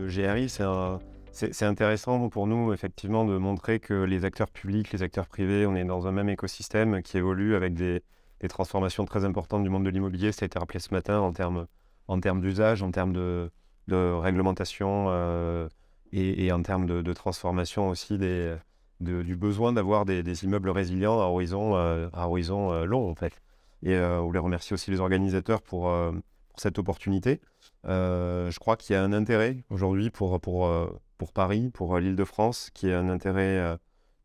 le GRI, c'est intéressant pour nous, effectivement, de montrer que les acteurs publics, les acteurs privés, on est dans un même écosystème qui évolue avec des transformations très importantes du monde de l'immobilier. Ça a été rappelé ce matin en termes d'usage, en termes de réglementation et en termes de transformation aussi du besoin d'avoir des immeubles résilients à horizon long, en fait. Et on voulait remercier aussi les organisateurs pour cette opportunité. Je crois qu'il y a un intérêt aujourd'hui pour Paris, pour l'Île-de-France, qui est un intérêt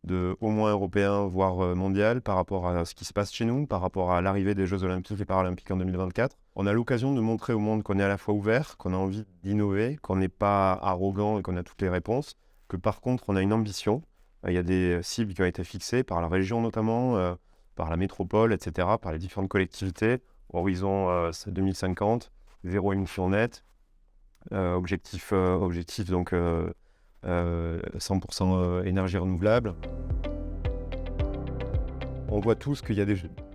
au moins européen, voire mondial, par rapport à ce qui se passe chez nous, par rapport à l'arrivée des Jeux Olympiques et Paralympiques en 2024. On a l'occasion de montrer au monde qu'on est à la fois ouvert, qu'on a envie d'innover, qu'on n'est pas arrogant et qu'on a toutes les réponses, que par contre on a une ambition. Il y a des cibles qui ont été fixées par la région notamment, par la métropole, etc., par les différentes collectivités, horizon 2050, zéro émission nette, objectif donc 100% énergie renouvelable. On voit tous qu'il y a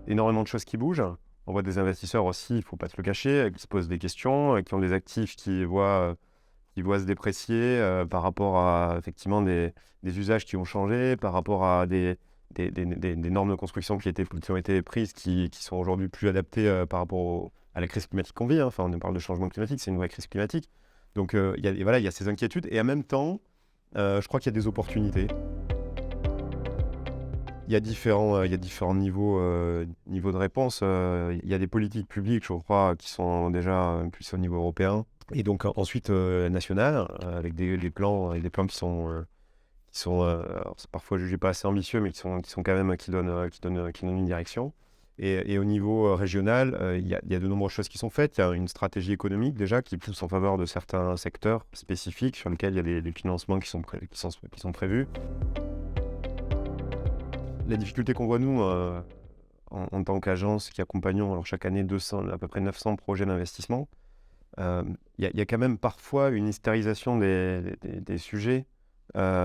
énormément de choses qui bougent. On voit des investisseurs aussi, il ne faut pas se le cacher, qui se posent des questions, qui ont des actifs qui voient se déprécier par rapport à effectivement des usages qui ont changé, par rapport à des normes de construction qui ont été prises, qui sont aujourd'hui plus adaptées par rapport à la crise climatique qu'on vit. Enfin, on parle de changement climatique, c'est une vraie crise climatique. Donc il y a ces inquiétudes et en même temps, je crois qu'il y a des opportunités. Il y a différents niveaux de réponse. Il y a des politiques publiques, je crois, qui sont déjà plus au niveau européen. Et donc ensuite national, avec des plans qui sont alors, c'est parfois jugés pas assez ambitieux, mais qui sont quand même qui donnent une direction. Et au niveau régional, il y a de nombreuses choses qui sont faites. Il y a une stratégie économique déjà qui pousse en faveur de certains secteurs spécifiques sur lesquels il y a des financements qui sont prévus. La difficulté qu'on voit, nous, en tant qu'agence qui accompagnons alors, chaque année à peu près 900 projets d'investissement, il y a quand même parfois une hystérisation des sujets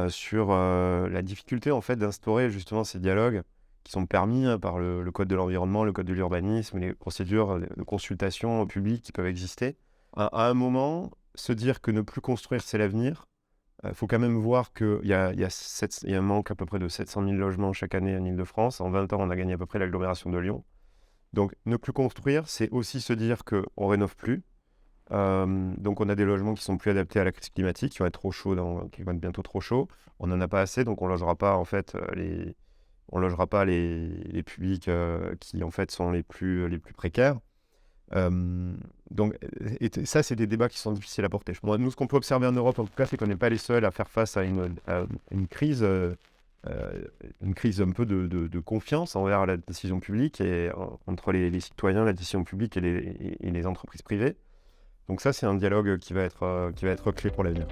sur la difficulté en fait, d'instaurer justement ces dialogues qui sont permis par le code de l'environnement, le code de l'urbanisme, les procédures de consultation publiques qui peuvent exister. À un moment, se dire que ne plus construire, c'est l'avenir. Il faut quand même voir qu'il y a un manque à peu près de 700 000 logements chaque année en Île-de-France. En 20 ans, on a gagné à peu près l'agglomération de Lyon. Donc, ne plus construire, c'est aussi se dire qu'on ne rénove plus. Donc, on a des logements qui sont plus adaptés à la crise climatique, qui vont être trop chauds, qui vont être bientôt trop chauds. On n'en a pas assez, donc on ne logera pas en fait les publics qui en fait sont les plus précaires. Donc, ça, c'est des débats qui sont difficiles à porter. Nous, ce qu'on peut observer en Europe, en tout cas, c'est qu'on n'est pas les seuls à faire face à une crise un peu de confiance envers la décision publique et entre les citoyens, la décision publique et les entreprises privées. Donc ça, c'est un dialogue qui va être clé pour l'avenir.